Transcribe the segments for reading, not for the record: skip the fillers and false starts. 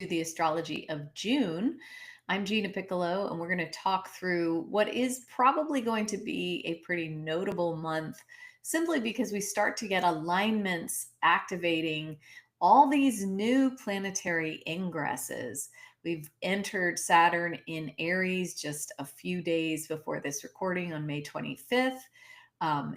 to the astrology of June. I'm Gina Piccolo, and we're going to talk through what is probably going to be a pretty notable month simply because we start to get alignments activating all these new planetary ingresses. We've entered Saturn in Aries just a few days before this recording on May 25th.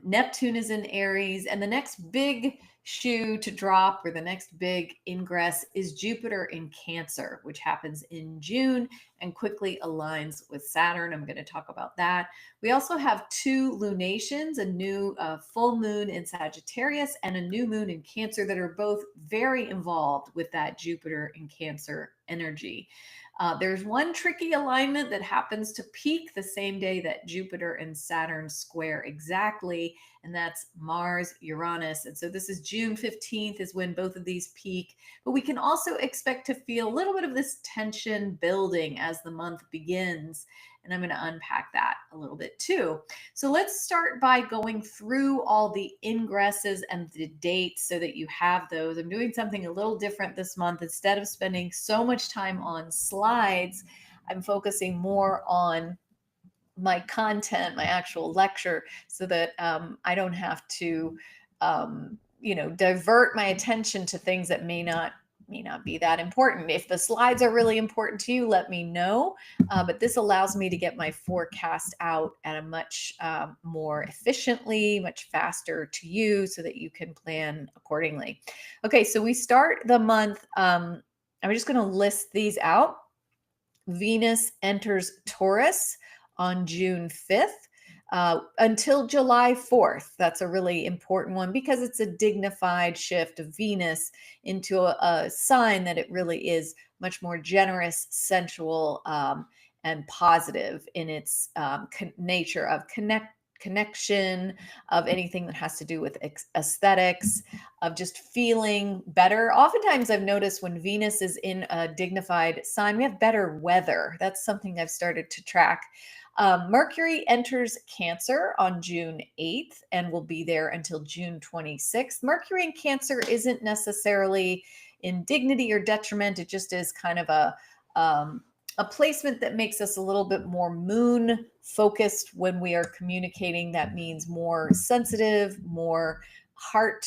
Neptune is in Aries, and the next big shoe to drop or the next big ingress is Jupiter in Cancer, which happens in June and quickly aligns with Saturn. I'm going to talk about that. We also have two lunations, a new full moon in Sagittarius and a new moon in Cancer, that are both very involved with that Jupiter in Cancer energy. There's one tricky alignment that happens to peak the same day that Jupiter and Saturn square exactly, and that's Mars Uranus. And so this is June 15th is when both of these peak, but we can also expect to feel a little bit of this tension building as the month begins. And I'm going to unpack that a little bit too. So let's start by going through all the ingresses and the dates so that you have those. I'm doing something a little different this month. Instead of spending so much time on slides, I'm focusing more on my content, my actual lecture, so that I don't have to, divert my attention to things that may not be that important. If the slides are really important to you, let me know. But this allows me to get my forecast out at a much more efficiently, much faster to you so that you can plan accordingly. Okay, so we start the month. I'm just going to list these out. Venus enters Taurus on June 5th. Until July 4th. That's a really important one because it's a dignified shift of Venus into a sign that it really is much more generous, sensual, and positive in its nature of connection, of anything that has to do with aesthetics, of just feeling better. Oftentimes I've noticed when Venus is in a dignified sign, we have better weather. That's something I've started to track. Mercury enters Cancer on June 8th and will be there until June 26th. Mercury in Cancer isn't necessarily in dignity or detriment. It just is kind of a placement that makes us a little bit more moon focused when we are communicating. That means more sensitive, more heart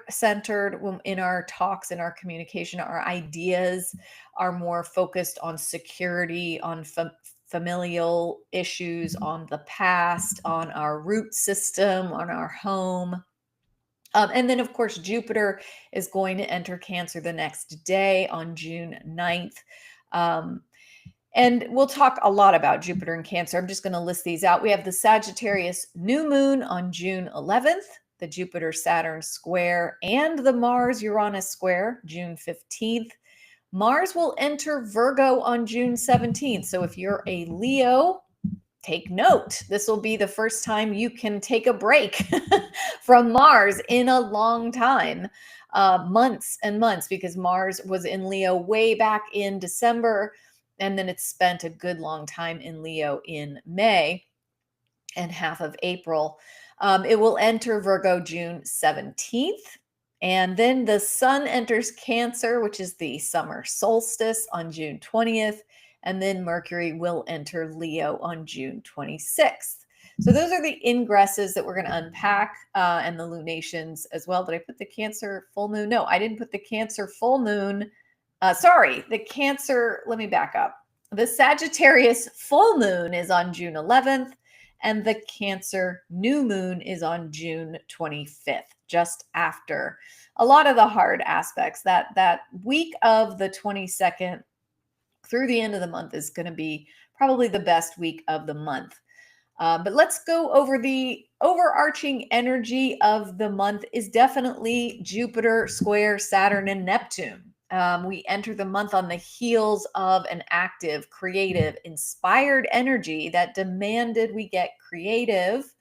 centered in our talks, in our communication. Our ideas are more focused on security, on familial issues, on the past, on our root system, on our home. And then, of course, Jupiter is going to enter Cancer the next day on June 9th. And we'll talk a lot about Jupiter and Cancer. I'm just going to list these out. We have the Sagittarius new moon on June 11th, the Jupiter-Saturn square, and the Mars-Uranus square, June 15th. Mars will enter Virgo on June 17th. So if you're a Leo, take note. This will be the first time you can take a break from Mars in a long time, months and months, because Mars was in Leo way back in December, and then it spent a good long time in Leo in May and half of April. It will enter Virgo June 17th. And then the sun enters Cancer, which is the summer solstice, on June 20th. And then Mercury will enter Leo on June 26th. So those are the ingresses that we're going to unpack, and the lunations as well. Did I put the Cancer full moon? No, I didn't put the Cancer full moon. The Cancer, let me back up. The Sagittarius full moon is on June 11th, and the Cancer new moon is on June 25th, just after a lot of the hard aspects. That week of the 22nd through the end of the month is going to be probably the best week of the month. But let's go over the overarching energy of the month. Is definitely Jupiter square Saturn and Neptune. We enter the month on the heels of an active, creative, inspired energy that demanded we get creative,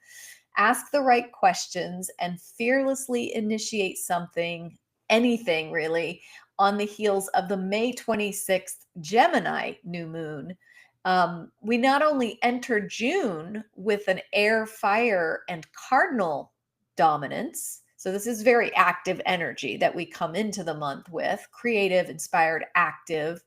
ask the right questions, and fearlessly initiate something, anything really, on the heels of the May 26th Gemini new moon. We not only enter June with an air, fire, and cardinal dominance, So this is very active energy that we come into the month with, creative, inspired, active.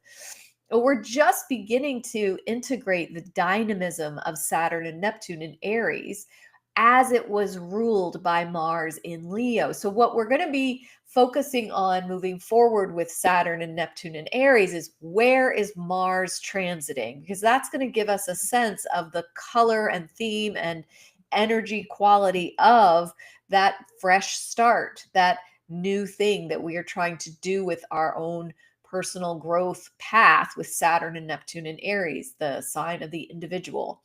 But we're just beginning to integrate the dynamism of Saturn and Neptune in Aries as it was ruled by Mars in Leo. So, what we're going to be focusing on moving forward with Saturn and Neptune in Aries is where is Mars transiting? Because that's going to give us a sense of the color and theme and energy quality of that fresh start, that new thing that we are trying to do with our own personal growth path with Saturn and Neptune in Aries, the sign of the individual.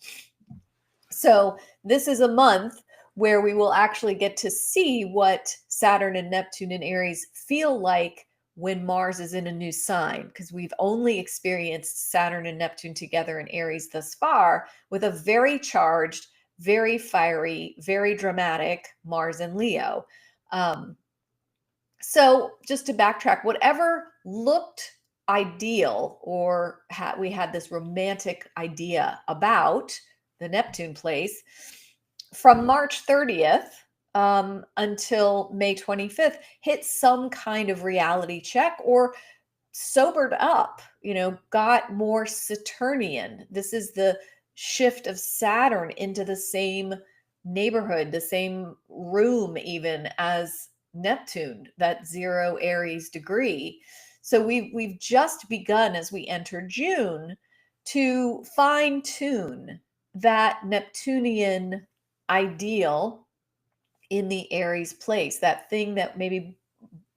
So, this is a month where we will actually get to see what Saturn and Neptune in Aries feel like when Mars is in a new sign, because we've only experienced Saturn and Neptune together in Aries thus far with a very charged, very fiery, very dramatic Mars and Leo. So, just to backtrack, whatever looked ideal or we had this romantic idea about the Neptune place from March 30th until May 25th hit some kind of reality check or sobered up, got more Saturnian. This is the shift of Saturn into the same neighborhood, the same room, even as Neptune, that 0 Aries degree. So we've just begun as we enter June to fine tune that Neptunian ideal in the Aries place, that thing that maybe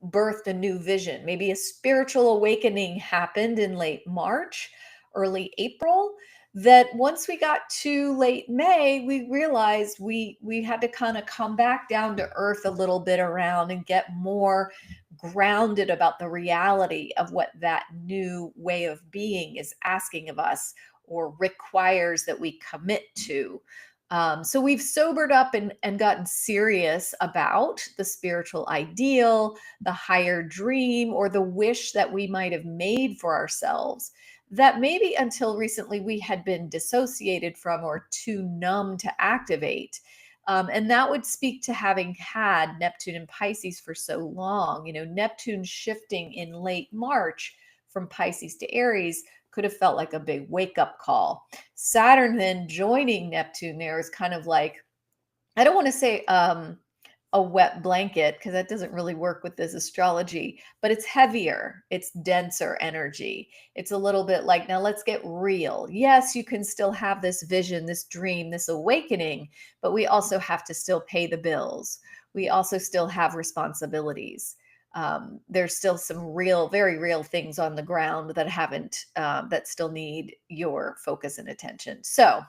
birthed a new vision. Maybe a spiritual awakening happened in late March, early April, that once we got to late May, we realized we had to kind of come back down to earth a little bit around and get more grounded about the reality of what that new way of being is asking of us or requires that we commit to. So we've sobered up and gotten serious about the spiritual ideal, the higher dream, or the wish that we might have made for ourselves that maybe until recently we had been dissociated from or too numb to activate. And that would speak to having had Neptune in Pisces for so long. Neptune shifting in late March from Pisces to Aries could have felt like a big wake up call. Saturn then joining Neptune there is kind of like, I don't want to say a wet blanket because that doesn't really work with this astrology, but it's heavier, it's denser energy. It's a little bit like, now let's get real. Yes, you can still have this vision, this dream, this awakening, but we also have to still pay the bills. We also still have responsibilities. There's still some real, very real things on the ground that haven't, that still need your focus and attention. So,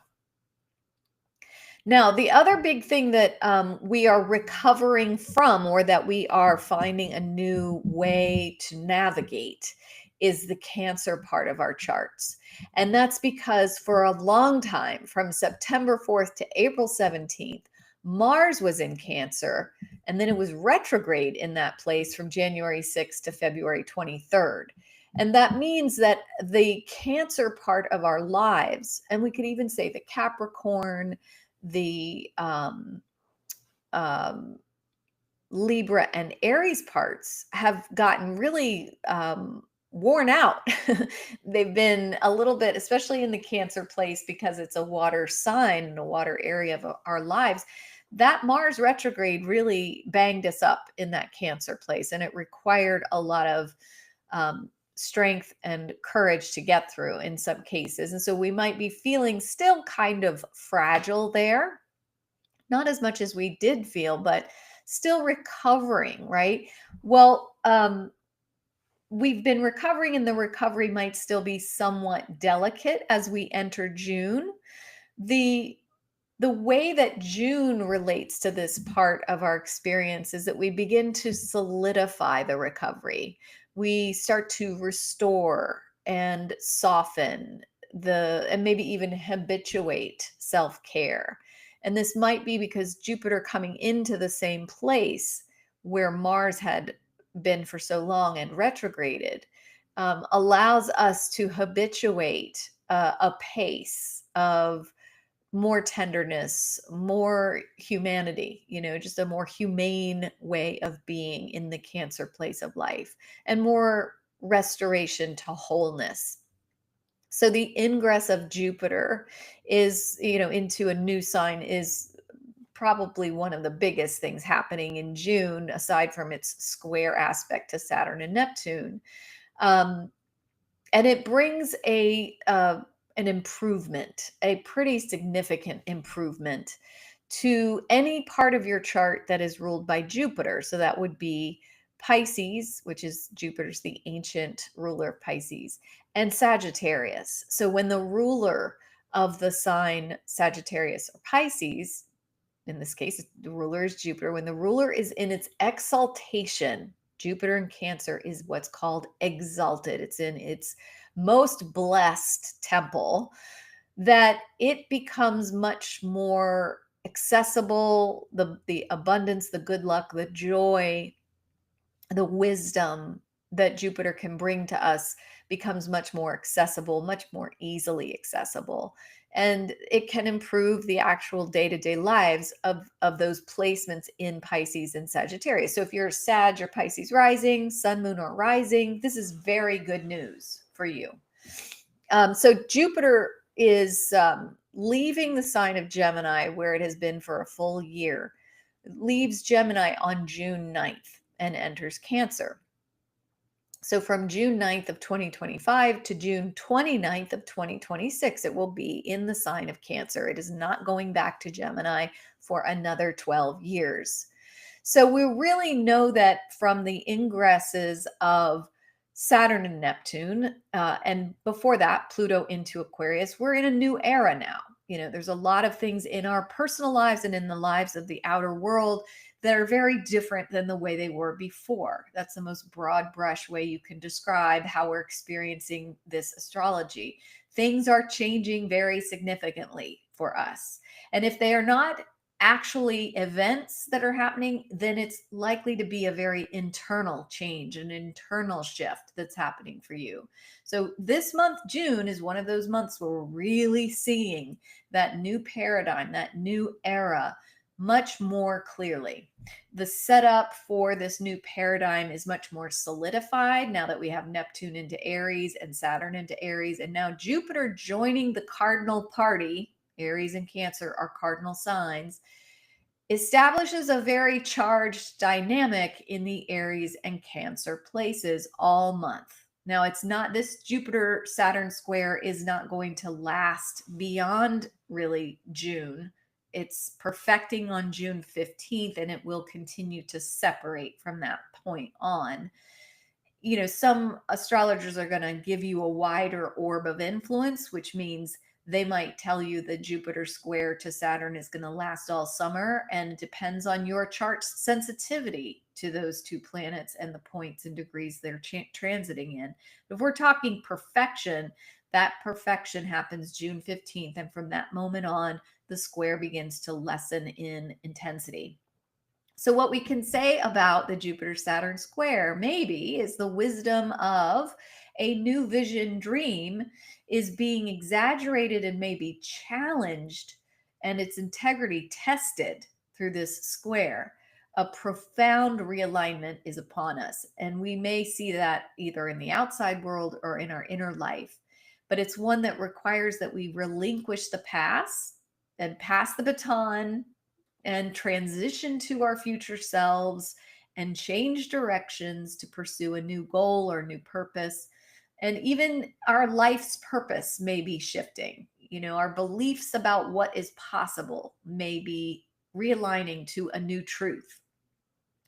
now, the other big thing that we are recovering from, or that we are finding a new way to navigate, is the Cancer part of our charts. And that's because for a long time, from September 4th to April 17th, Mars was in Cancer, and then it was retrograde in that place from January 6th to February 23rd. And that means that the Cancer part of our lives, and we could even say the Capricorn, the Libra and Aries parts have gotten really worn out. They've been a little bit, especially in the Cancer place, because it's a water sign and a water area of our lives. That Mars retrograde really banged us up in that Cancer place, and it required a lot of strength and courage to get through in some cases. And so we might be feeling still kind of fragile there, not as much as we did feel, but still recovering, right? Well, we've been recovering, and the recovery might still be somewhat delicate as we enter June. The way that June relates to this part of our experience is that we begin to solidify the recovery. We start to restore and soften and maybe even habituate self-care. And this might be because Jupiter coming into the same place where Mars had been for so long and retrograded allows us to habituate a pace of more tenderness, more humanity, just a more humane way of being in the Cancer place of life, and more restoration to wholeness. So the ingress of Jupiter is, into a new sign is probably one of the biggest things happening in June, aside from its square aspect to Saturn and Neptune. Um, and it brings an improvement, a pretty significant improvement to any part of your chart that is ruled by Jupiter. So that would be Pisces, which is Jupiter's the ancient ruler of Pisces, and Sagittarius. So when the ruler of the sign Sagittarius or Pisces, in this case, the ruler is Jupiter. When the ruler is in its exaltation, Jupiter in Cancer is what's called exalted. It's in its most blessed temple, that it becomes much more accessible. The abundance, the good luck, the joy, the wisdom that Jupiter can bring to us becomes much more accessible, much more easily accessible. And it can improve the actual day-to-day lives of those placements in Pisces and Sagittarius. So if you're Sag or Pisces rising, Sun, Moon, or rising, this is very good news for you. So Jupiter is leaving the sign of Gemini, where it has been for a full year. It leaves Gemini on June 9th and enters Cancer. So from June 9th of 2025 to June 29th of 2026, it will be in the sign of Cancer. It is not going back to Gemini for another 12 years. So we really know that from the ingresses of Saturn and Neptune, and before that, Pluto into Aquarius, we're in a new era now. There's a lot of things in our personal lives and in the lives of the outer world that are very different than the way they were before. That's the most broad brush way you can describe how we're experiencing this astrology. Things are changing very significantly for us. And if they are not actually events that are happening, then it's likely to be a very internal change, an internal shift that's happening for you. So this month, June, is one of those months where we're really seeing that new paradigm, that new era, much more clearly. The setup for this new paradigm is much more solidified now that we have Neptune into Aries and Saturn into Aries, and now Jupiter joining the cardinal party. Aries and Cancer are cardinal signs, establishes a very charged dynamic in the Aries and Cancer places all month. Now, it's not, this Jupiter Saturn square is not going to last beyond really June. It's perfecting on June 15th, and it will continue to separate from that point on. Some astrologers are going to give you a wider orb of influence, which means they might tell you the Jupiter square to Saturn is going to last all summer, and it depends on your chart's sensitivity to those two planets and the points and degrees they're transiting in. If we're talking perfection, that perfection happens June 15th, and from that moment on, the square begins to lessen in intensity. So, what we can say about the Jupiter Saturn square maybe is the wisdom of a new vision dream is being exaggerated and maybe challenged, and its integrity tested through this square. A profound realignment is upon us, and we may see that either in the outside world or in our inner life. But it's one that requires that we relinquish the past and pass the baton and transition to our future selves and change directions to pursue a new goal or new purpose. And even our life's purpose may be shifting. Our beliefs about what is possible may be realigning to a new truth.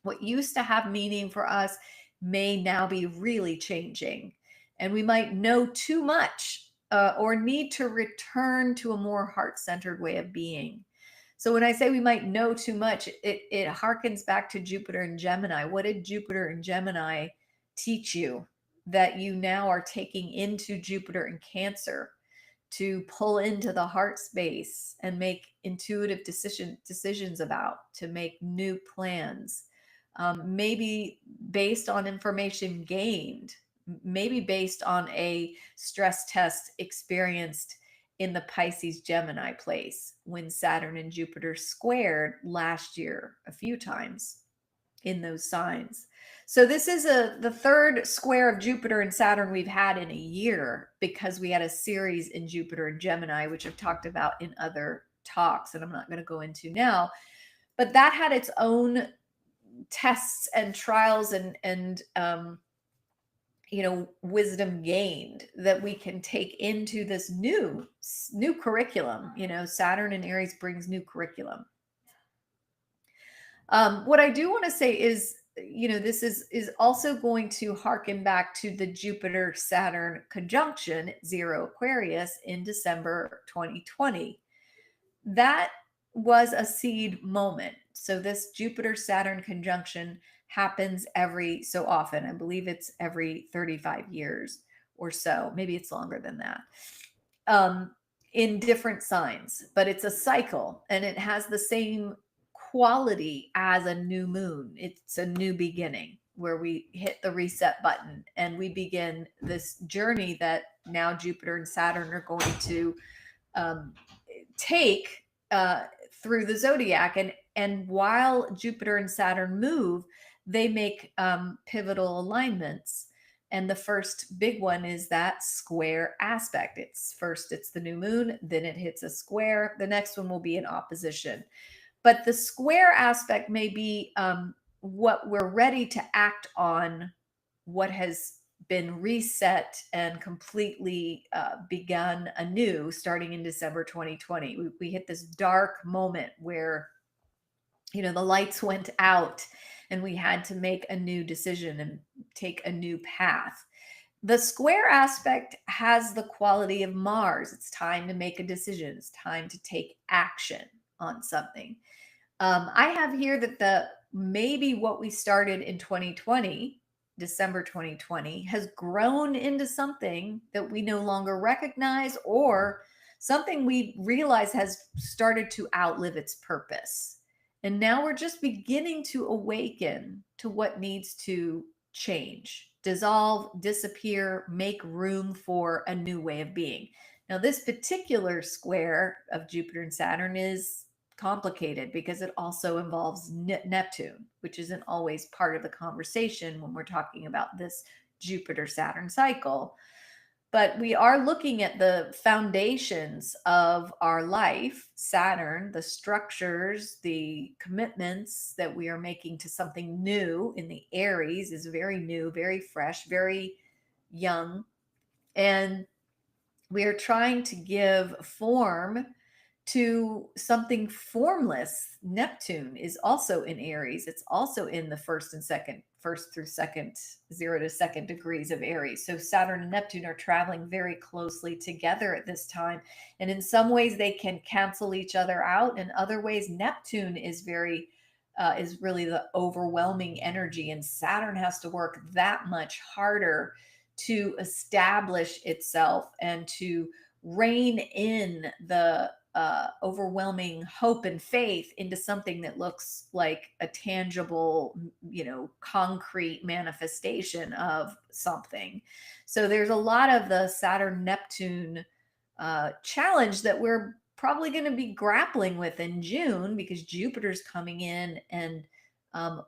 What used to have meaning for us may now be really changing. And we might know too much or need to return to a more heart centered way of being. So when I say we might know too much, it harkens back to Jupiter and Gemini. What did Jupiter and Gemini teach you that you now are taking into Jupiter and Cancer to pull into the heart space and make intuitive decisions about, to make new plans, maybe based on information gained, maybe based on a stress test experienced in the Pisces Gemini place when Saturn and Jupiter squared last year a few times in those signs. So this is the third square of Jupiter and Saturn we've had in a year, because we had a series in Jupiter and Gemini, which I've talked about in other talks, and I'm not going to go into now. But that had its own tests and trials and wisdom gained that we can take into this new curriculum. Saturn in Aries brings new curriculum. What I do want to say is, this is also going to harken back to the Jupiter Saturn conjunction at 0 Aquarius in December 2020. That was a seed moment. So this Jupiter Saturn conjunction happens every so often. I believe it's every 35 years or so. Maybe it's longer than that. In different signs, but it's a cycle, and it has the same quality as a new moon. It's a new beginning where we hit the reset button and we begin this journey that now Jupiter and Saturn are going to take through the zodiac. And while Jupiter and Saturn move, they make pivotal alignments. And the first big one is that square aspect. It's the new moon, then it hits a square. The next one will be an opposition. But the square aspect may be what we're ready to act on, what has been reset and completely begun anew starting in December 2020. We hit this dark moment where, the lights went out and we had to make a new decision and take a new path. The square aspect has the quality of Mars. It's time to make a decision. It's time to take action on something. I have here that maybe what we started in 2020, December 2020, has grown into something that we no longer recognize, or something we realize has started to outlive its purpose. And now we're just beginning to awaken to what needs to change, dissolve, disappear, make room for a new way of being. Now, this particular square of Jupiter and Saturn is complicated because it also involves Neptune, which isn't always part of the conversation when we're talking about this Jupiter-Saturn cycle. But we are looking at the foundations of our life, Saturn, the structures, the commitments that we are making to something new in the Aries is very new, very fresh, very young. And we are trying to give form to something formless. Neptune is also in Aries. It's also in the first through second, 0 to 2nd degrees of Aries. So Saturn and Neptune are traveling very closely together at this time. And in some ways they can cancel each other out. In other ways, Neptune is really the overwhelming energy, and Saturn has to work that much harder to establish itself and to rein in the overwhelming hope and faith into something that looks like a tangible, concrete manifestation of something. So there's a lot of the Saturn-Neptune challenge that we're probably going to be grappling with in June, because Jupiter's coming in and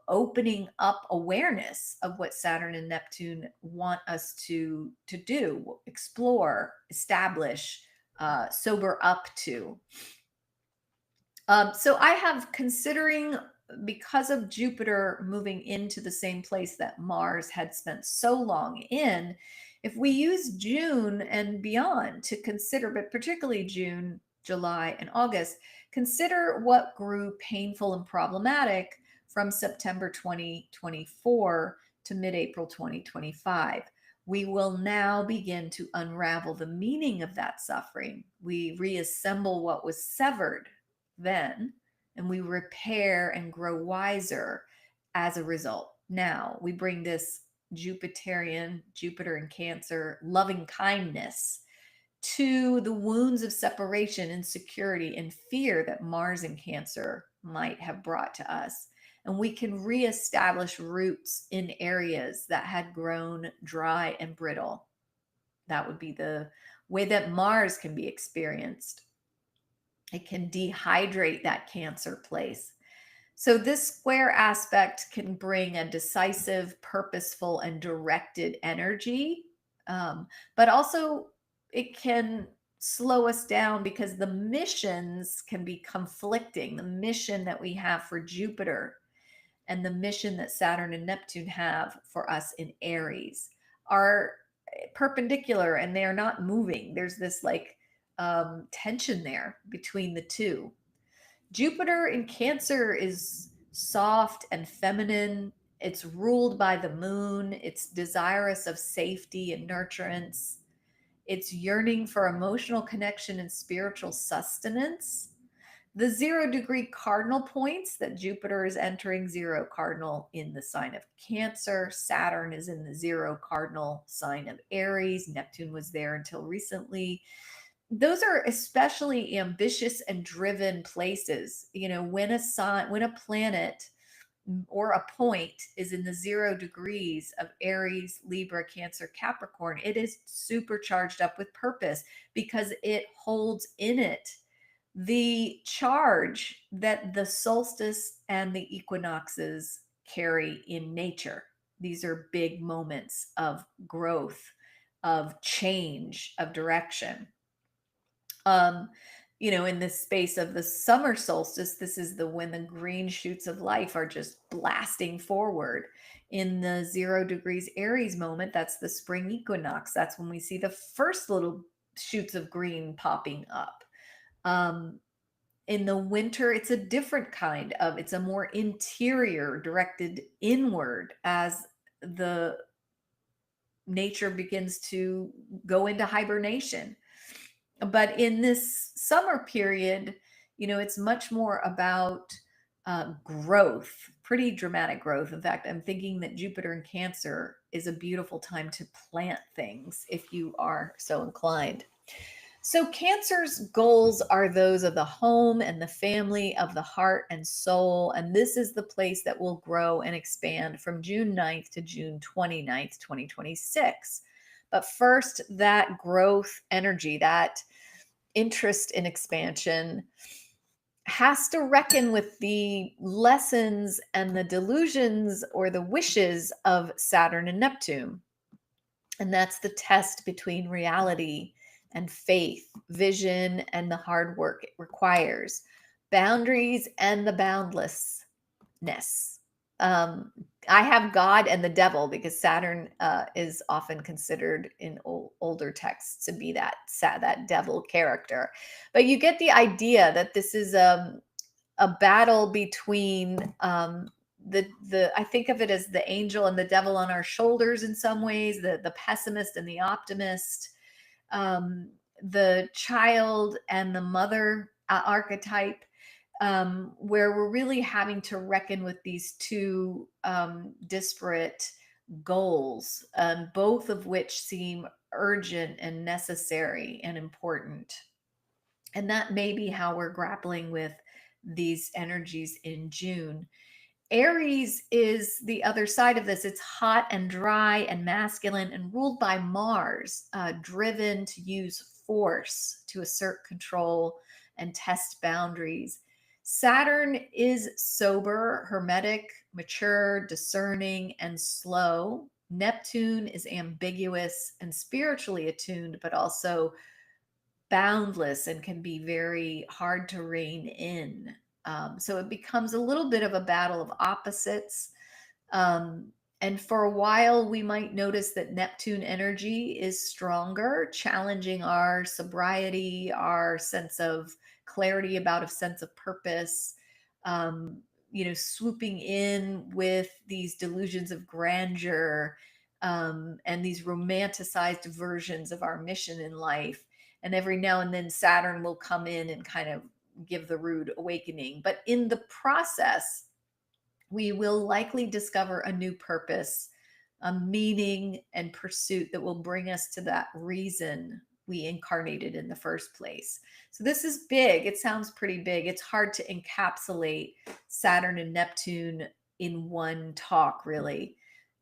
opening up awareness of what Saturn and Neptune want us to do, explore, establish, sober up to. So I have, considering, because of Jupiter moving into the same place that Mars had spent so long in, if we use June and beyond to consider, but particularly June, July, and August, consider what grew painful and problematic from September 2024 to mid-April 2025. We will now begin to unravel the meaning of that suffering. We reassemble what was severed then, and we repair and grow wiser as a result. Now we bring this Jupiterian, Jupiter in Cancer, loving kindness to the wounds of separation, insecurity, and fear that Mars in Cancer might have brought to us. And we can reestablish roots in areas that had grown dry and brittle. That would be the way that Mars can be experienced. It can dehydrate that Cancer place. So this square aspect can bring a decisive, purposeful, and directed energy, but also it can slow us down because the missions can be conflicting. The mission that we have for Jupiter and the mission that Saturn and Neptune have for us in Aries are perpendicular and they are not moving. There's this like tension there between the two. Jupiter in Cancer is soft and feminine. It's ruled by the moon. It's desirous of safety and nurturance. It's yearning for emotional connection and spiritual sustenance. The 0 degree cardinal points that Jupiter is entering 0 cardinal in the sign of Cancer. Saturn is in the 0 cardinal sign of Aries. Neptune was there until recently. Those are especially ambitious and driven places. You know, when a planet or a point is in the 0 degrees of Aries, Libra, Cancer, Capricorn, it is supercharged up with purpose because it holds in it the charge that the solstice and the equinoxes carry in nature. These are big moments of growth, of change, of direction. Um, in the space of the summer solstice, this is when the green shoots of life are just blasting forward. In the 0 degrees Aries moment, that's the spring equinox. That's when we see the first little shoots of green popping up. In the winter, it's a different it's a more interior, directed inward as the nature begins to go into hibernation. But in this summer period, it's much more about growth, pretty dramatic growth. In fact, I'm thinking that Jupiter in Cancer is a beautiful time to plant things if you are so inclined. So Cancer's goals are those of the home and the family, of the heart and soul. And this is the place that will grow and expand from June 9th to June 29th, 2026. But first, that growth energy, that interest in expansion, has to reckon with the lessons and the delusions or the wishes of Saturn and Neptune. And that's the test between reality and faith, vision and the hard work it requires, boundaries and the boundlessness. I have God and the devil because Saturn is often considered in older texts to be that devil character. But you get the idea that this is a battle between I think of it as the angel and the devil on our shoulders in some ways, the pessimist and the optimist, the child and the mother archetype, where we're really having to reckon with these two disparate goals, both of which seem urgent and necessary and important. And that may be how we're grappling with these energies in June. Aries is the other side of this. It's hot and dry and masculine and ruled by Mars, driven to use force to assert control and test boundaries. Saturn is sober, hermetic, mature, discerning, and slow. Neptune is ambiguous and spiritually attuned, but also boundless and can be very hard to rein in. So it becomes a little bit of a battle of opposites. And for a while, we might notice that Neptune energy is stronger, challenging our sobriety, our sense of clarity about a sense of purpose, swooping in with these delusions of grandeur, and these romanticized versions of our mission in life. And every now and then Saturn will come in and kind of give the rude awakening. But in the process, we will likely discover a new purpose, a meaning and pursuit that will bring us to that reason we incarnated in the first place. So this is big. It sounds pretty big. It's hard to encapsulate Saturn and Neptune in one talk, really.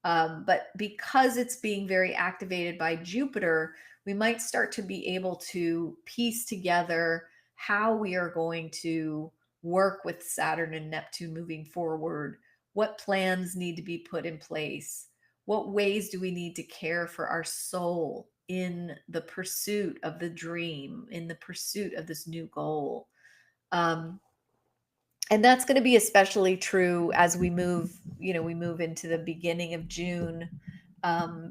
But because it's being very activated by Jupiter, we might start to be able to piece together how we are going to work with Saturn and Neptune moving forward. What plans need to be put in place? What ways do we need to care for our soul in the pursuit of the dream, in the pursuit of this new goal? Um, and that's going to be especially true as we move, we move into the beginning of June,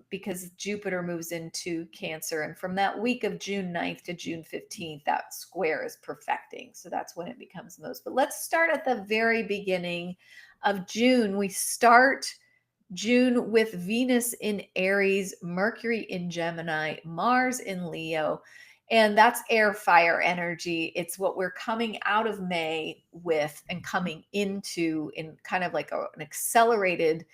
because Jupiter moves into Cancer. And from that week of June 9th to June 15th, that square is perfecting. So that's when it becomes most. But let's start at the very beginning of June. We start June with Venus in Aries, Mercury in Gemini, Mars in Leo. And that's air fire energy. It's what we're coming out of May with and coming into in kind of like an accelerated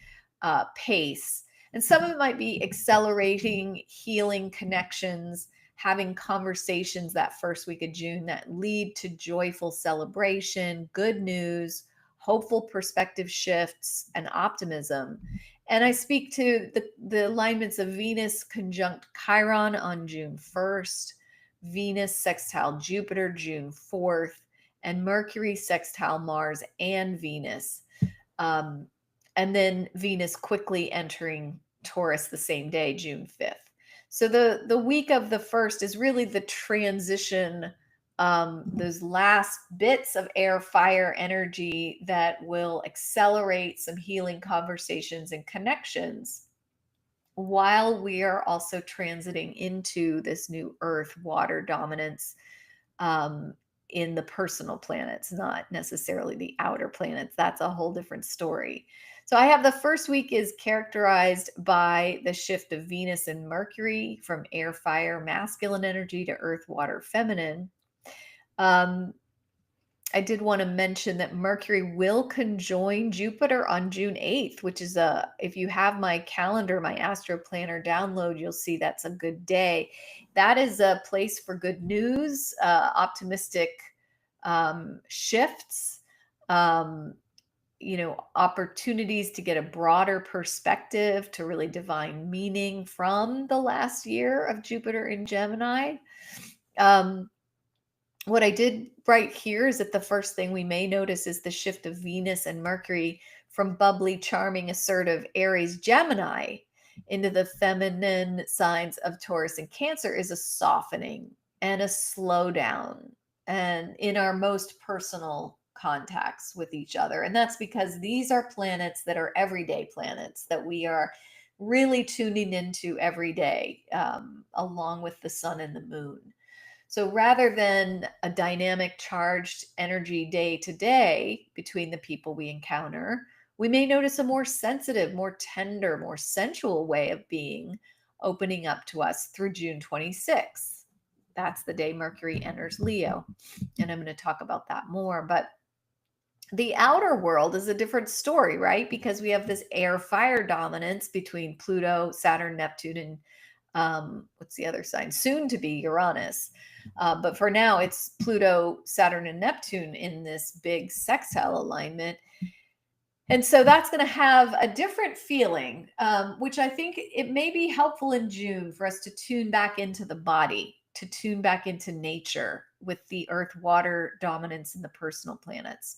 pace. And some of it might be accelerating, healing connections, having conversations that first week of June that lead to joyful celebration, good news, hopeful perspective shifts, and optimism. And I speak to the alignments of Venus conjunct Chiron on June 1st, Venus sextile Jupiter June 4th, and Mercury sextile Mars and Venus. And then Venus quickly entering Taurus the same day, June 5th. So the week of the 1st is really the transition, those last bits of air fire energy that will accelerate some healing conversations and connections while we are also transiting into this new earth water dominance, in the personal planets, not necessarily the outer planets. That's a whole different story. So I have the first week is characterized by the shift of Venus and Mercury from air fire masculine energy to earth water feminine. I did want to mention that Mercury will conjoin Jupiter on June 8th, which is if you have my calendar, my Astro Planner download, you'll see that's a good day. That is a place for good news, optimistic shifts, opportunities to get a broader perspective, to really divine meaning from the last year of Jupiter in Gemini. What I did right here is that the first thing we may notice is the shift of Venus and Mercury from bubbly, charming, assertive Aries Gemini into the feminine signs of Taurus and Cancer is a softening and a slowdown, and in our most personal contacts with each other. And that's because these are planets that are everyday planets that we are really tuning into every day, along with the sun and the moon. So rather than a dynamic charged energy day to day between the people we encounter, we may notice a more sensitive, more tender, more sensual way of being opening up to us through June 26th. That's the day Mercury enters Leo. And I'm going to talk about that more. But the outer world is a different story, right? Because we have this air fire dominance between Pluto, Saturn, Neptune, and what's the other sign? Soon to be Uranus. But for now, it's Pluto, Saturn, and Neptune in this big sextile alignment. And so that's going to have a different feeling, which I think it may be helpful in June for us to tune back into the body, to tune back into nature with the earth water dominance in the personal planets.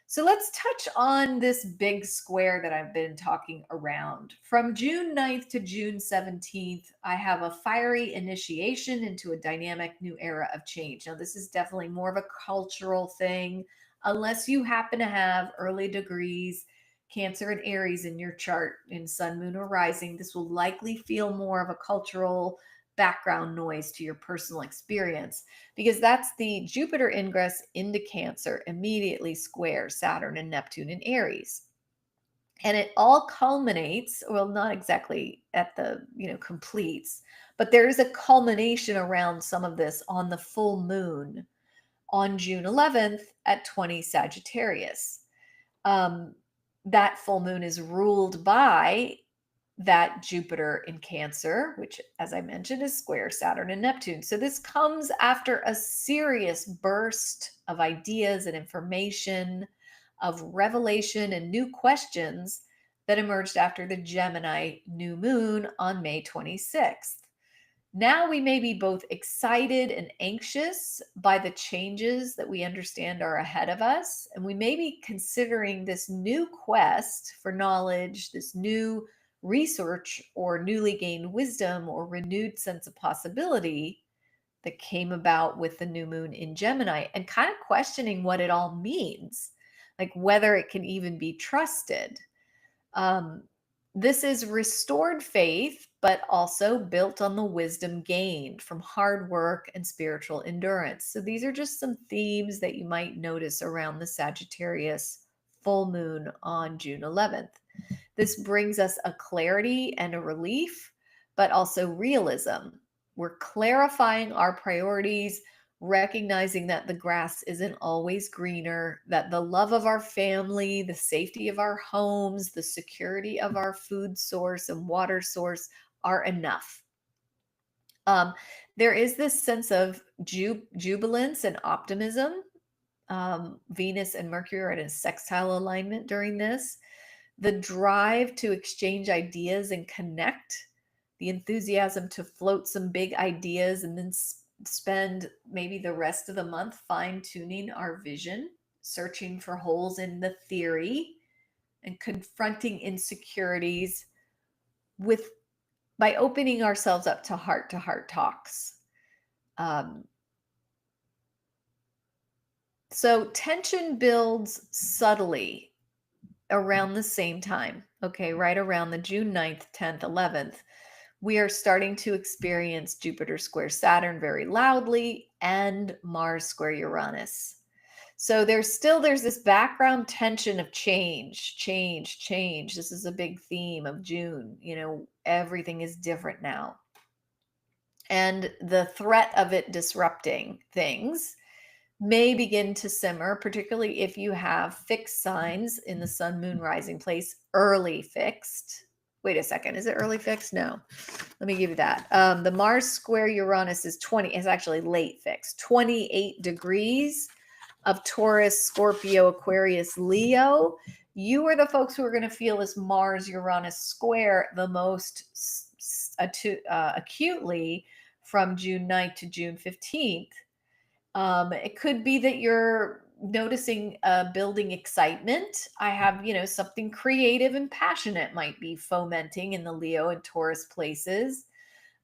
So let's touch on this big square that I've been talking around. From June 9th to June 17th, I have a fiery initiation into a dynamic new era of change. Now, this is definitely more of a cultural thing. Unless you happen to have early degrees, Cancer and Aries in your chart in Sun, Moon, or Rising, this will likely feel more of a cultural background noise to your personal experience, because that's the Jupiter ingress into Cancer immediately squares Saturn and Neptune in Aries. And it all culminates, well, not exactly at the, completes, but there is a culmination around some of this on the full moon on June 11th at 20 Sagittarius. That full moon is ruled by that Jupiter in Cancer, which, as I mentioned, is square Saturn and Neptune. So this comes after a serious burst of ideas and information, of revelation and new questions that emerged after the Gemini new moon on May 26th. Now we may be both excited and anxious by the changes that we understand are ahead of us. And we may be considering this new quest for knowledge, this new research or newly gained wisdom or renewed sense of possibility that came about with the new moon in Gemini, and kind of questioning what it all means, like whether it can even be trusted. Um, this is restored faith, but also built on the wisdom gained from hard work and spiritual endurance. So these are just some themes that you might notice around the Sagittarius full moon on June 11th. This brings us a clarity and a relief, but also realism. We're clarifying our priorities, recognizing that the grass isn't always greener, that the love of our family, the safety of our homes, the security of our food source and water source are enough. There is this sense of jubilance and optimism. Venus and Mercury are in a sextile alignment during this. The drive to exchange ideas and connect, the enthusiasm to float some big ideas and then spend maybe the rest of the month fine-tuning our vision, searching for holes in the theory, and confronting insecurities with by opening ourselves up to heart talks. So tension builds subtly around the same time, okay, right around the June 9th, 10th, 11th. We are starting to experience Jupiter square Saturn very loudly and Mars square Uranus. So there's this background tension of change. This is a big theme of June. Everything is different now. And the threat of it disrupting things may begin to simmer, particularly if you have fixed signs in the sun, moon, rising place, early fixed. Wait a second. Is it early fixed? No. Let me give you that. The Mars square Uranus is actually late fixed, 28 degrees of Taurus, Scorpio, Aquarius, Leo. You are the folks who are going to feel this Mars Uranus square the most acutely from June 9th to June 15th. It could be that you're noticing building excitement. I have, something creative and passionate might be fomenting in the Leo and Taurus places.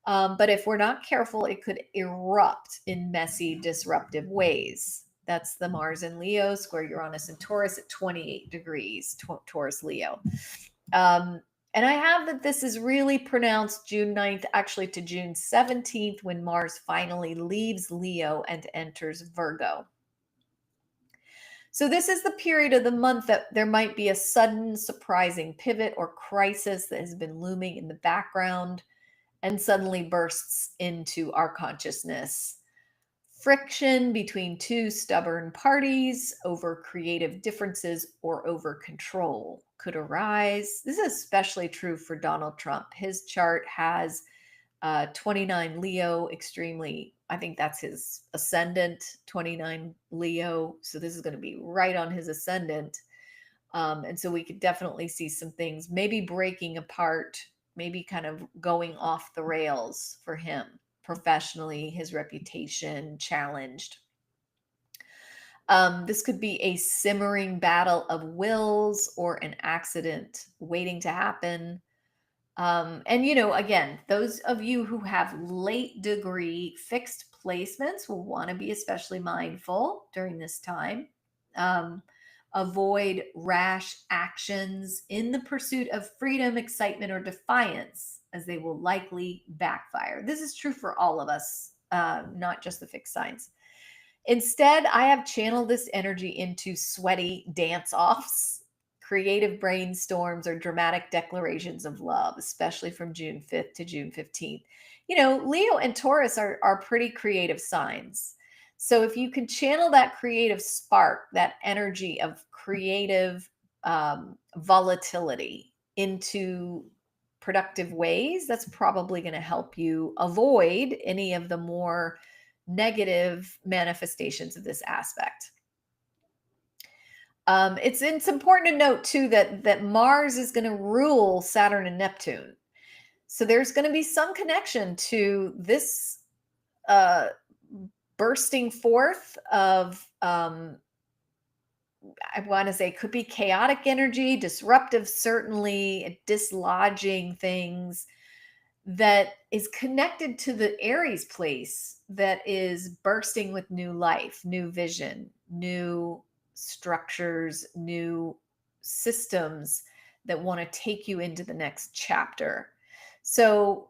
But if we're not careful, it could erupt in messy, disruptive ways. That's the Mars and Leo, square Uranus and Taurus at 28 degrees, Taurus, Leo. And I have that this is really pronounced June 9th, actually to June 17th, when Mars finally leaves Leo and enters Virgo. So this is the period of the month that there might be a sudden, surprising pivot or crisis that has been looming in the background and suddenly bursts into our consciousness. Friction between two stubborn parties over creative differences or over control could arise. This is especially true for Donald Trump. His chart has 29 Leo, I think that's his ascendant, 29 Leo. So this is going to be right on his ascendant. And so we could definitely see some things maybe breaking apart, maybe kind of going off the rails for him professionally, his reputation challenged. This could be a simmering battle of wills or an accident waiting to happen. And, again, those of you who have late degree fixed placements will want to be especially mindful during this time. Avoid rash actions in the pursuit of freedom, excitement, or defiance, as they will likely backfire. This is true for all of us, not just the fixed signs. Instead, I have channeled this energy into sweaty dance-offs, creative brainstorms, or dramatic declarations of love, especially from June 5th to June 15th. Leo and Taurus are pretty creative signs. So if you can channel that creative spark, that energy of creative volatility into productive ways, that's probably going to help you avoid any of the more negative manifestations of this aspect. It's important to note too that Mars is going to rule Saturn and Neptune. So there's going to be some connection to this uh, bursting forth of, I want to say, could be chaotic energy, disruptive, certainly, dislodging things that is connected to the Aries place that is bursting with new life, new vision, new structures, new systems that want to take you into the next chapter. So,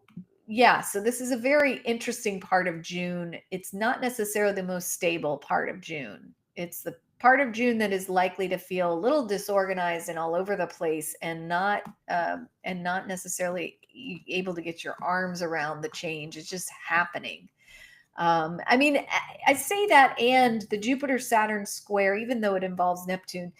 yeah, so this is a very interesting part of June. It's not necessarily the most stable part of June. It's the part of June that is likely to feel a little disorganized and all over the place, and not necessarily able to get your arms around the change. It's just happening. I mean, I say that, and the Jupiter Saturn square, even though it involves Neptune,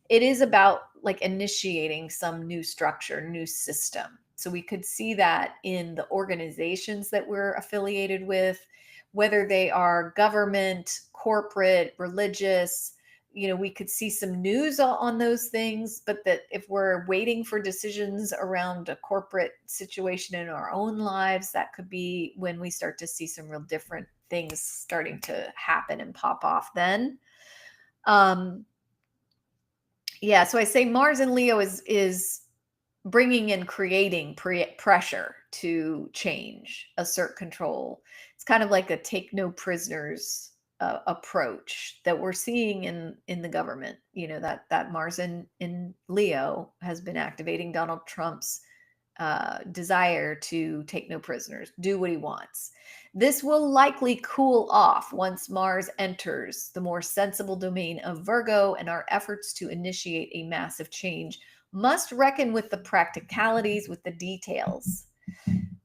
it is about like initiating some new structure, new system. So we could see that in the organizations that we're affiliated with, whether they are government, corporate, religious. We could see some news on those things, but that if we're waiting for decisions around a corporate situation in our own lives, that could be when we start to see some real different things starting to happen and pop off then. Yeah, so I say Mars in Leo is bringing in, creating pressure to change, assert control. It's kind of like a take no prisoners approach that we're seeing in the government. That Mars in Leo has been activating Donald Trump's desire to take no prisoners, do what he wants. This will likely cool off once Mars enters the more sensible domain of Virgo, and our efforts to initiate a massive change must reckon with the practicalities, with the details.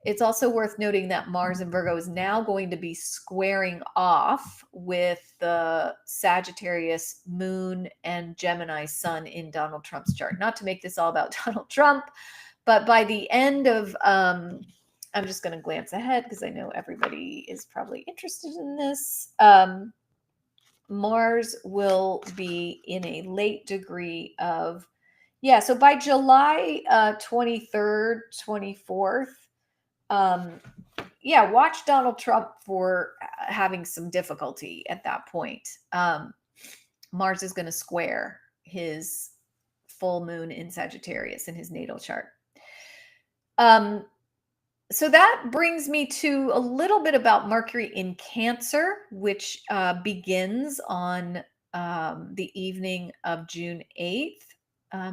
It's also worth noting that Mars in Virgo is now going to be squaring off with the Sagittarius moon and Gemini sun in Donald Trump's chart. Not to make this all about Donald Trump, but by the end of, I'm just going to glance ahead because I know everybody is probably interested in this. Mars will be in a late degree of, yeah, so by July 23rd, 24th, yeah, watch Donald Trump for having some difficulty at that point. Mars is going to square his full moon in Sagittarius in his natal chart. So that brings me to a little bit about Mercury in Cancer, which begins on the evening of June 8th.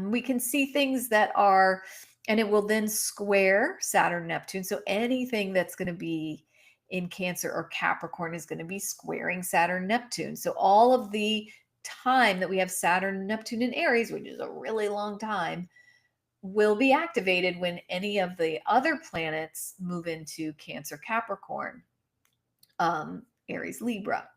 We can see things that are, and it will then square Saturn, Neptune. So anything that's going to be in Cancer or Capricorn is going to be squaring Saturn, Neptune. So all of the time that we have Saturn, Neptune in Aries, which is a really long time, will be activated when any of the other planets move into Cancer, Capricorn, Aries, Libra.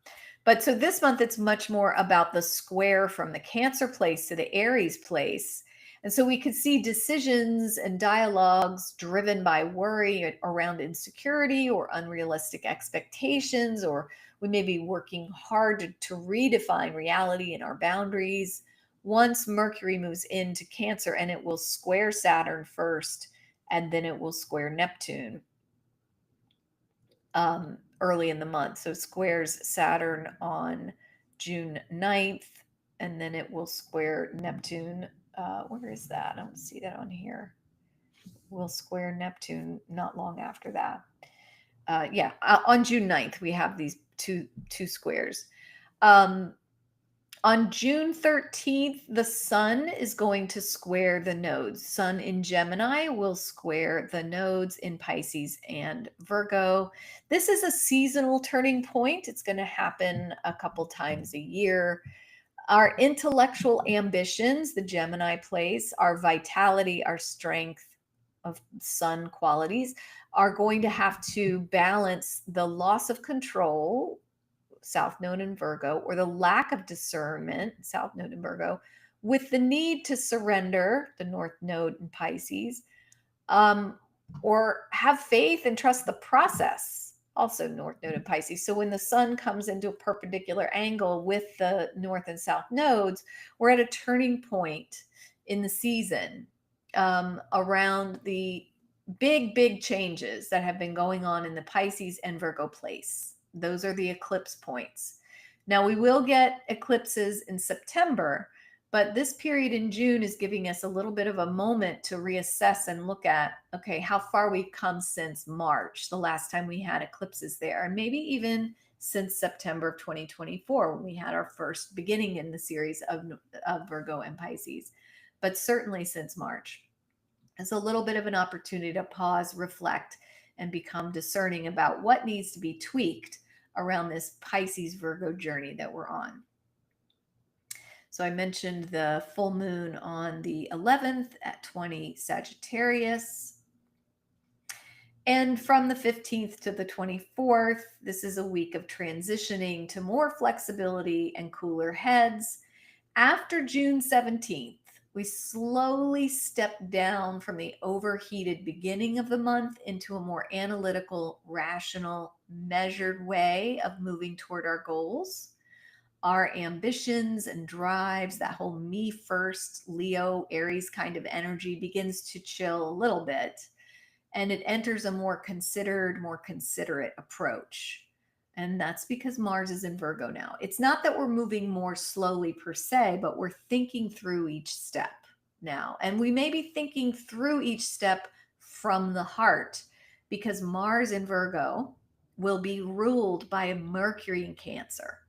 But so this month, it's much more about the square from the Cancer place to the Aries place. And so we could see decisions and dialogues driven by worry around insecurity or unrealistic expectations, or we may be working hard to redefine reality and our boundaries. Once Mercury moves into Cancer, and it will square Saturn first, and then it will square Neptune early in the month. So squares Saturn on June 9th, and then it will square Neptune. Where is that? I don't see that on here. Will square Neptune not long after that. On June 9th, we have these two squares. On June 13th, the sun is going to square the nodes. Sun in Gemini will square the nodes in Pisces and Virgo. This is a seasonal turning point. It's going to happen a couple times a year. Our intellectual ambitions, the Gemini place, our vitality, our strength of sun qualities, are going to have to balance the loss of control, South Node in Virgo, or the lack of discernment, South Node in Virgo, with the need to surrender, the North Node in Pisces, or have faith and trust the process, also North Node in Pisces. So when the sun comes into a perpendicular angle with the North and South nodes, we're at a turning point in the season around the big changes that have been going on in the Pisces and Virgo place. Those are the eclipse points. Now we will get eclipses in September, but this period in June is giving us a little bit of a moment to reassess and look at, okay, how far we've come since March, the last time we had eclipses there, and maybe even since September of 2024 when we had our first beginning in the series of Virgo and Pisces, but certainly since March. It's a little bit of an opportunity to pause, reflect, and become discerning about what needs to be tweaked around this Pisces Virgo journey that we're on. So I mentioned the full moon on the 11th at 20 Sagittarius. And from the 15th to the 24th, this is a week of transitioning to more flexibility and cooler heads. After June 17th, we slowly step down from the overheated beginning of the month into a more analytical, rational, measured way of moving toward our goals. Our ambitions and drives, that whole me first, Leo, Aries kind of energy begins to chill a little bit, and it enters a more considered, more considerate approach. And that's because Mars is in Virgo now. It's not that we're moving more slowly per se, but we're thinking through each step now. And we may be thinking through each step from the heart, because Mars in Virgo will be ruled by Mercury in Cancer.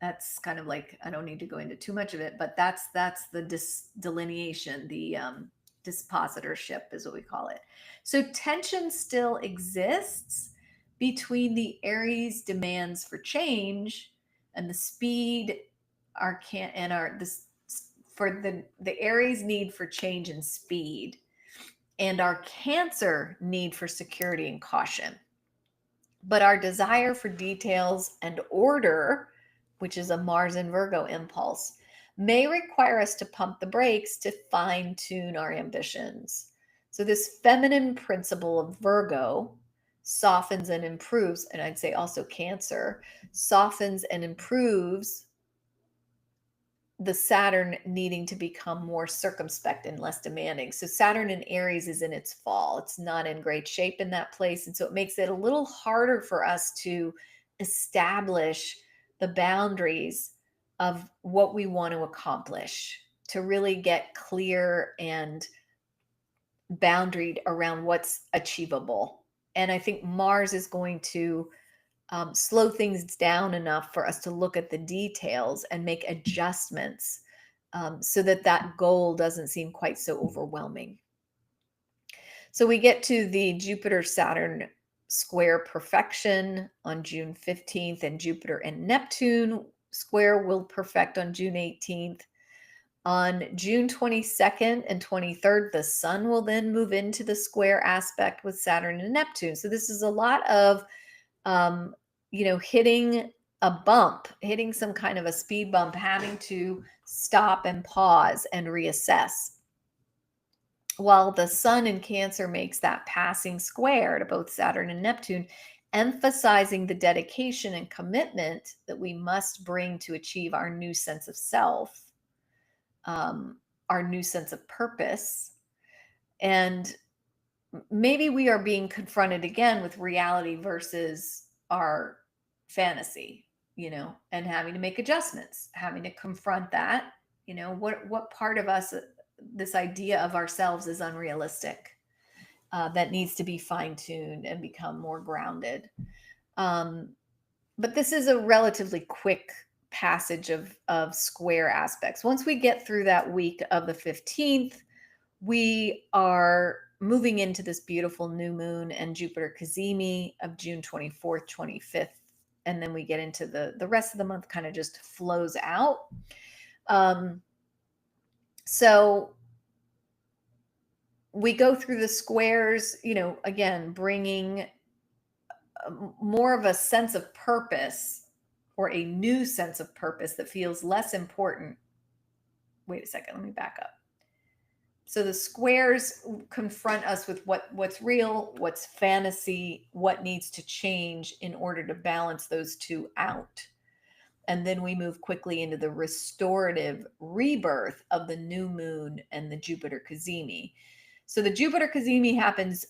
That's kind of like, I don't need to go into too much of it, but that's the delineation, the dispositorship is what we call it. So tension still exists between the Aries demands for change and the speed the Aries need for change and speed, and our Cancer need for security and caution. But our desire for details and order, which is a Mars and Virgo impulse, may require us to pump the brakes to fine tune our ambitions. So this feminine principle of Virgo softens and improves, and I'd say also Cancer, softens and improves the Saturn needing to become more circumspect and less demanding. So Saturn in Aries is in its fall. It's not in great shape in that place. And so it makes it a little harder for us to establish the boundaries of what we want to accomplish, to really get clear and boundaried around what's achievable. And I think Mars is going to slow things down enough for us to look at the details and make adjustments, so that that goal doesn't seem quite so overwhelming. So we get to the Jupiter-Saturn square perfection on June 15th, and Jupiter and Neptune square will perfect on June 18th. On June 22nd and 23rd, the Sun will then move into the square aspect with Saturn and Neptune. So this is a lot of hitting a bump, hitting some kind of a speed bump, having to stop and pause and reassess. While the Sun in Cancer makes that passing square to both Saturn and Neptune, emphasizing the dedication and commitment that we must bring to achieve our new sense of self, our new sense of purpose. And maybe we are being confronted again with reality versus our fantasy, and having to make adjustments, having to confront that, what part of us, this idea of ourselves is unrealistic, that needs to be fine-tuned and become more grounded. But this is a relatively quick passage of square aspects. Once we get through that week of the 15th, we are moving into this beautiful new moon and Jupiter Cazimi of June 24th, 25th. And then we get into the rest of the month kind of just flows out. So we go through the squares, again, bringing more of a sense of purpose, or a new sense of purpose that feels less important. Wait a second, let me back up. So the squares confront us with what's real, what's fantasy, what needs to change in order to balance those two out. And then we move quickly into the restorative rebirth of the new moon and the Jupiter Cazimi. So the Jupiter cazimi happens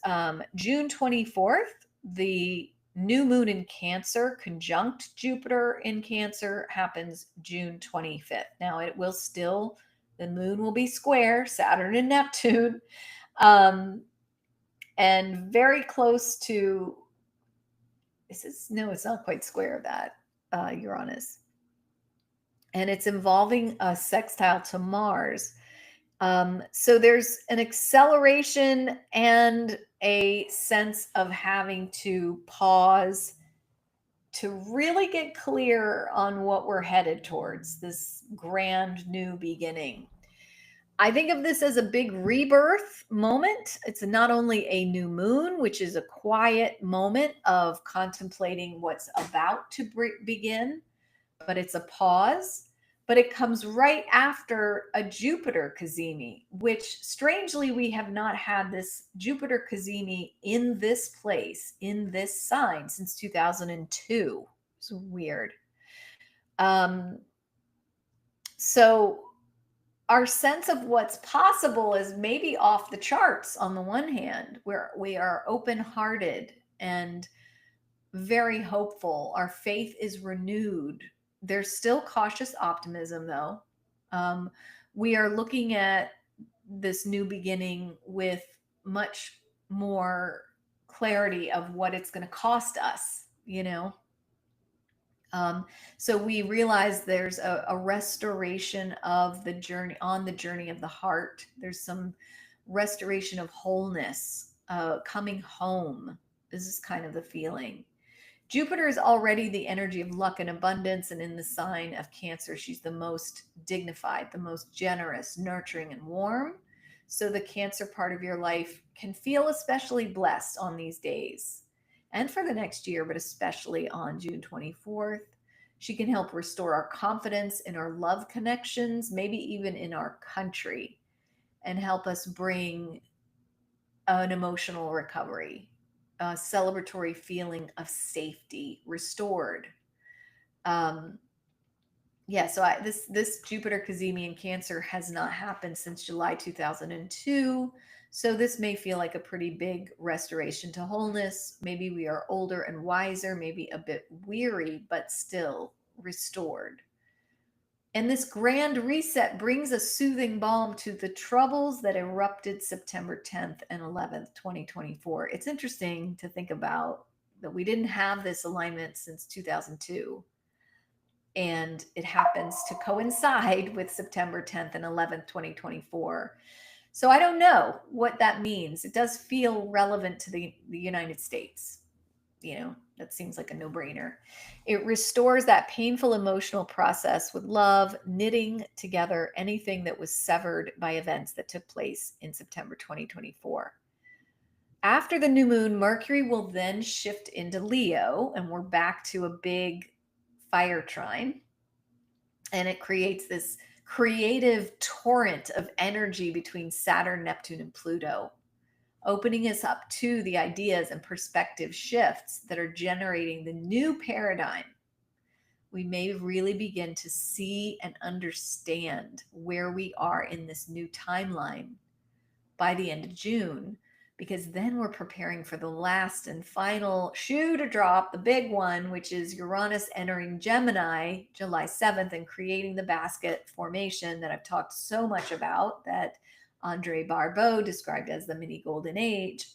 June 24th. The new moon in Cancer conjunct Jupiter in Cancer happens June 25th. Now it will still, the moon will be square Saturn and Neptune, and very close to, no, it's not quite square, that Uranus. And it's involving a sextile to Mars. So there's an acceleration and a sense of having to pause to really get clear on what we're headed towards, this grand new beginning. I think of this as a big rebirth moment. It's not only a new moon, which is a quiet moment of contemplating what's about to begin, but it's a pause. But it comes right after a Jupiter cazimi, which strangely we have not had this Jupiter cazimi in this place, in this sign, since 2002. It's weird. So our sense of what's possible is maybe off the charts on the one hand, where we are open-hearted and very hopeful. Our faith is renewed. There's still cautious optimism, though. We are looking at this new beginning with much more clarity of what it's going to cost us, you know. So we realize there's a restoration of the journey, on the journey of the heart. There's some restoration of wholeness, coming home. This is kind of the feeling. Jupiter is already the energy of luck and abundance, and in the sign of Cancer, she's the most dignified, the most generous, nurturing, and warm. So the Cancer part of your life can feel especially blessed on these days and for the next year, but especially on June 24th. She can help restore our confidence in our love connections, maybe even in our country, and help us bring an emotional recovery, a celebratory feeling of safety restored. So this Jupiter cazimi in Cancer has not happened since July 2002. So this may feel like a pretty big restoration to wholeness. Maybe we are older and wiser, maybe a bit weary, but still restored. And this grand reset brings a soothing balm to the troubles that erupted September 10th and 11th, 2024. It's interesting to think about that we didn't have this alignment since 2002. And it happens to coincide with September 10th and 11th, 2024. So I don't know what that means. It does feel relevant to the United States. You know, that seems like a no-brainer. It restores that painful emotional process with love, knitting together anything that was severed by events that took place in September 2024. After the new moon, Mercury will then shift into Leo, and we're back to a big fire trine. And it creates this creative torrent of energy between Saturn, Neptune, and Pluto, opening us up to the ideas and perspective shifts that are generating the new paradigm. We may really begin to see and understand where we are in this new timeline by the end of June, because then we're preparing for the last and final shoe to drop, the big one, which is Uranus entering Gemini July 7th and creating the basket formation that I've talked so much about, that Andre Barbeau described as the mini golden age.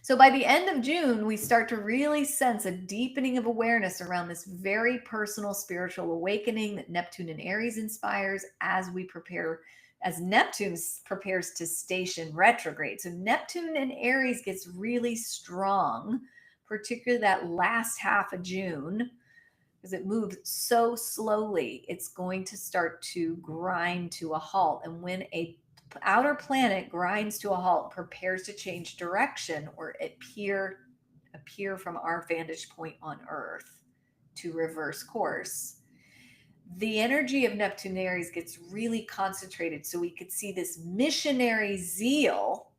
So by the end of June, we start to really sense a deepening of awareness around this very personal spiritual awakening that Neptune and Aries inspires as we prepare, as Neptune prepares to station retrograde. So Neptune and Aries gets really strong, particularly that last half of June, because it moves so slowly. It's going to start to grind to a halt. And when a outer planet grinds to a halt, prepares to change direction or appear from our vantage point on Earth to reverse course, the energy of Neptune Aries gets really concentrated. So we could see this missionary zeal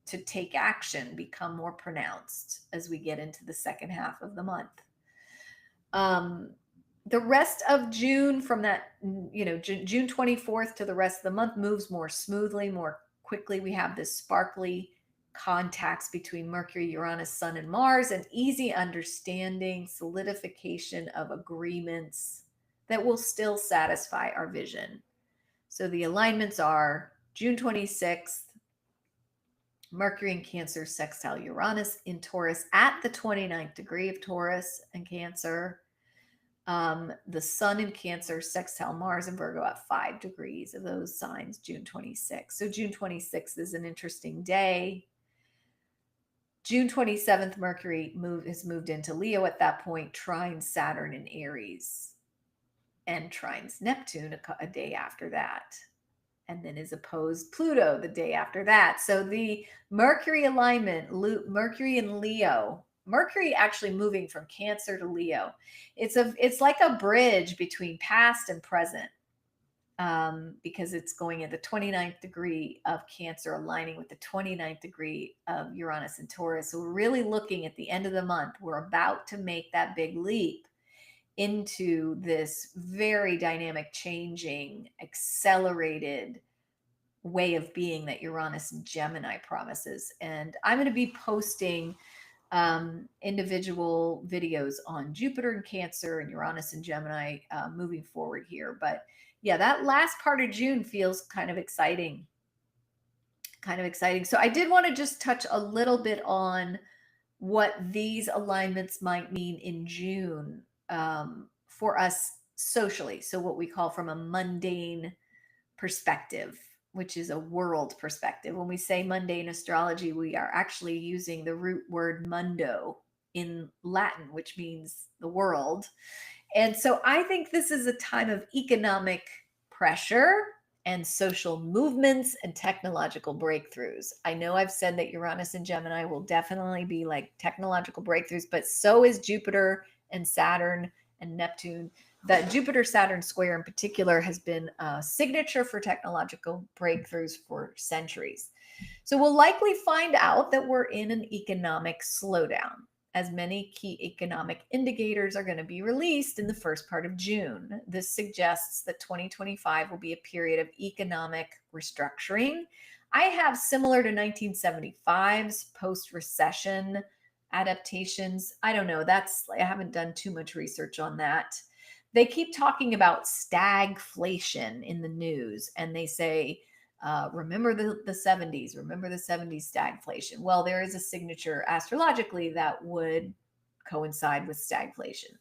to take action become more pronounced as we get into the second half of the month. The rest of June, from that, June 24th to the rest of the month, moves more smoothly, more quickly we have this sparkly contacts between Mercury, Uranus, Sun, and Mars, and easy understanding, solidification of agreements that will still satisfy our vision. So the alignments are June 26th, Mercury in Cancer sextile Uranus in Taurus at the 29th degree of Taurus and Cancer. The Sun in Cancer sextile Mars and Virgo at 5 degrees of those signs, June 26th. So June 26th is an interesting day. June 27th, Mercury has moved into Leo at that point, trines Saturn in Aries, and trines Neptune a day after that, and then is opposed Pluto the day after that. So the Mercury alignment, Mercury in Leo, Mercury actually moving from Cancer to Leo. It's like a bridge between past and present. Because it's going at the 29th degree of Cancer, aligning with the 29th degree of Uranus and Taurus. So we're really looking at the end of the month. We're about to make that big leap into this very dynamic, changing, accelerated way of being that Uranus and Gemini promises. And I'm going to be posting individual videos on Jupiter and Cancer and Uranus and Gemini moving forward here. But yeah, that last part of June feels kind of exciting. So I did want to just touch a little bit on what these alignments might mean in June for us socially. So what we call from a mundane perspective, which is a world perspective. When we say mundane astrology, we are actually using the root word mundo in Latin, which means the world. And so I think this is a time of economic pressure and social movements and technological breakthroughs. I know I've said that Uranus and Gemini will definitely be like technological breakthroughs, but so is Jupiter and Saturn and Neptune. That Jupiter-Saturn square in particular has been a signature for technological breakthroughs for centuries. So we'll likely find out that we're in an economic slowdown, as many key economic indicators are going to be released in the first part of June. This suggests that 2025 will be a period of economic restructuring. I have similar to 1975's post-recession adaptations. I don't know. I haven't done too much research on that. They keep talking about stagflation in the news, and they say, remember the 70s, remember the 70s stagflation. Well, there is a signature astrologically that would coincide with stagflation.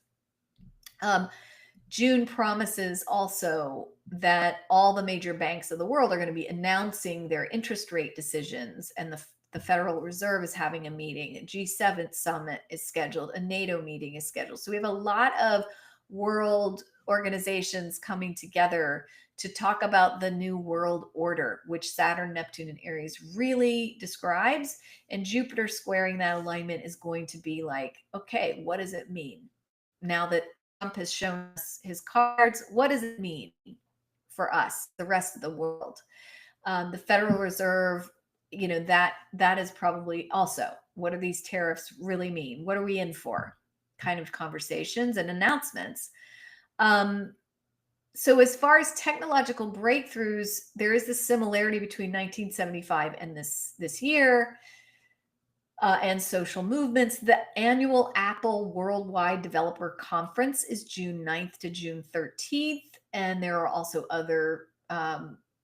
June promises also that all the major banks of the world are going to be announcing their interest rate decisions, and the Federal Reserve is having a meeting. A G7 summit is scheduled. A NATO meeting is scheduled. So we have a lot of world organizations coming together to talk about the new world order, which Saturn, Neptune, and Aries really describes. And Jupiter squaring that alignment is going to be like, okay, what does it mean? Now that Trump has shown us his cards, what does it mean for us, the rest of the world? The Federal Reserve, that is probably also, what do these tariffs really mean? What are we in for? Kind of conversations and announcements. So as far as technological breakthroughs, there is this similarity between 1975 and this year, and social movements. The annual Apple Worldwide Developer Conference is June 9th to June 13th, and there are also other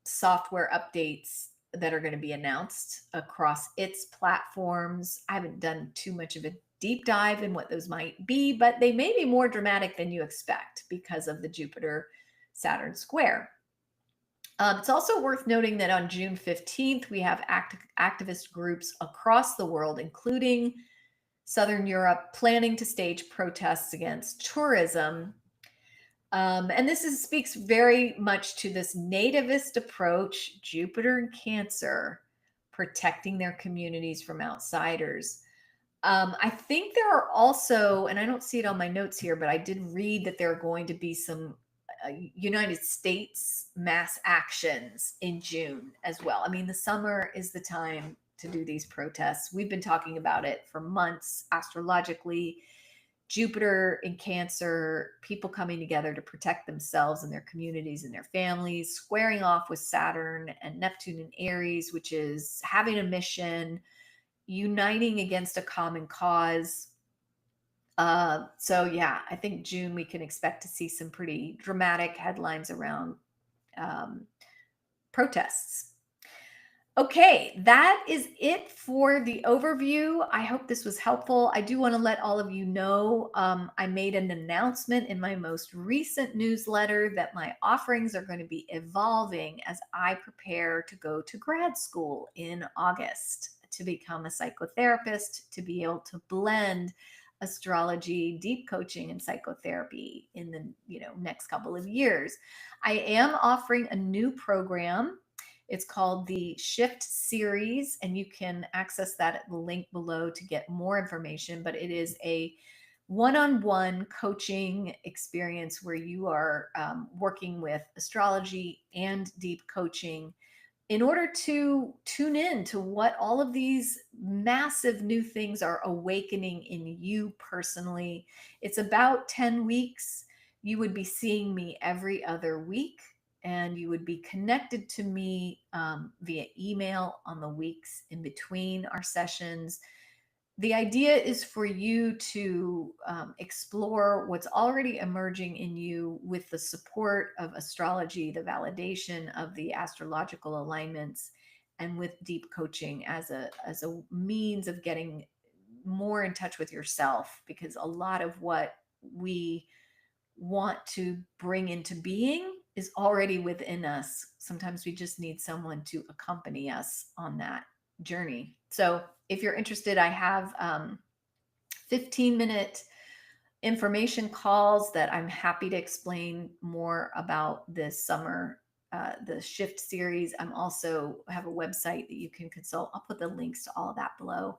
software updates that are going to be announced across its platforms. I haven't done too much of a deep dive in what those might be, but they may be more dramatic than you expect because of the Jupiter-Saturn square. It's also worth noting that on June 15th, we have activist groups across the world, including Southern Europe, planning to stage protests against tourism. And this speaks very much to this nativist approach, Jupiter and Cancer, protecting their communities from outsiders. I think there are also, and I don't see it on my notes here, but I did read that there are going to be some United States mass actions in June as well. I mean, the summer is the time to do these protests. We've been talking about it for months astrologically. Jupiter in Cancer, people coming together to protect themselves and their communities and their families, squaring off with Saturn and Neptune in Aries, which is having a mission, uniting against a common cause. So yeah, I think June we can expect to see some pretty dramatic headlines around protests. Okay, that is it for the overview. I hope this was helpful. I do want to let all of you know I made an announcement in my most recent newsletter that my offerings are going to be evolving as I prepare to go to grad school in August to become a psychotherapist, to be able to blend astrology, deep coaching, and psychotherapy in the next couple of years. I am offering a new program. It's called the Shift Series, and you can access that at the link below to get more information. But it is a one-on-one coaching experience where you are working with astrology and deep coaching in order to tune in to what all of these massive new things are awakening in you personally. It's about 10 weeks. You would be seeing me every other week, and you would be connected to me via email on the weeks in between our sessions. The idea is for you to explore what's already emerging in you with the support of astrology, the validation of the astrological alignments, and with deep coaching as a means of getting more in touch with yourself, because a lot of what we want to bring into being is already within us. Sometimes we just need someone to accompany us on that journey. So if you're interested, I have 15-minute information calls that I'm happy to explain more about this summer, the Shift series. I'm also have a website that you can consult. I'll put the links to all of that below.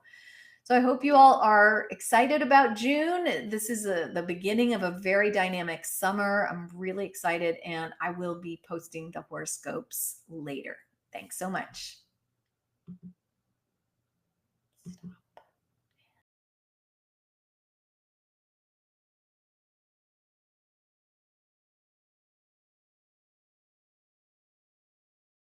So I hope you all are excited about June. This is the beginning of a very dynamic summer. I'm really excited, and I will be posting the horoscopes later. Thanks so much.